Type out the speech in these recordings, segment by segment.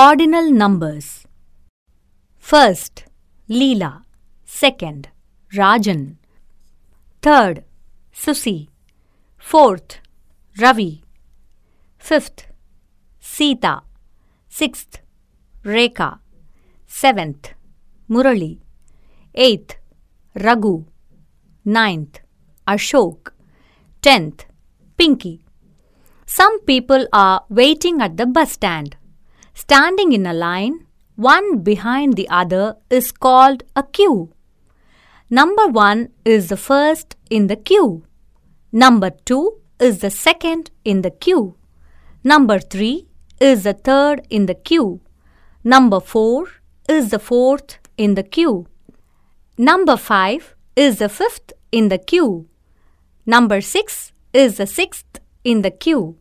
Ordinal numbers. First, Leela. Second, Rajan. Third, Susi. Fourth, Ravi. Fifth, Sita. Sixth, Rekha. Seventh, Murali. Eighth, Raghu. Ninth, Ashok. 10th, Pinky. Some people are waiting at the bus stand. Standing in a line, one behind the other, is called a queue. Number 1 is the first in the queue. Number 2 is the second in the queue. Number 3 is the third in the queue. Number 4 is the fourth in the queue. Number 5 is the fifth in the queue. Number 6 is the sixth in the queue.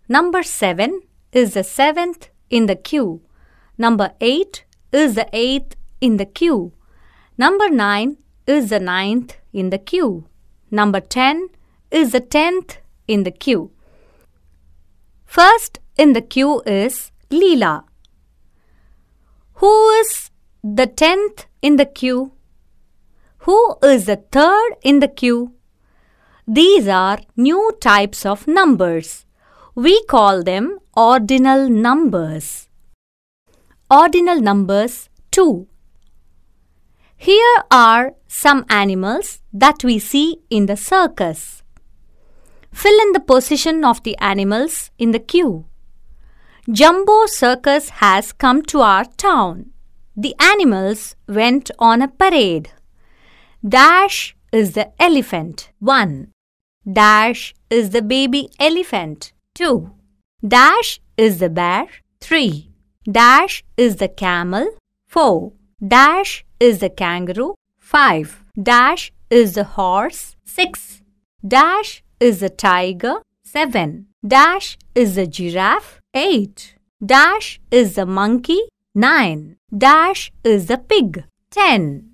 Number 7 is the seventh in the queue. Number 8 is the eighth in the queue. Number 9 is the ninth in the queue. Number 10 is the 10th in the queue. First in the queue is Leela. Who is the 10th in the queue? Who is the third in the queue? These are new types of numbers. We call them ordinal numbers. Ordinal numbers 2. Here are some animals that we see in the circus. Fill in the position of the animals in the queue. Jumbo Circus has come to our town. The animals went on a parade. Dash is the elephant. 1. Dash is the baby elephant. 2. Dash is the bear. 3. Dash is the camel. 4. Dash is the kangaroo. 5. Dash is the horse. 6. Dash is the tiger. 7. Dash is the giraffe. 8. Dash is the monkey. 9. Dash is the pig. 10.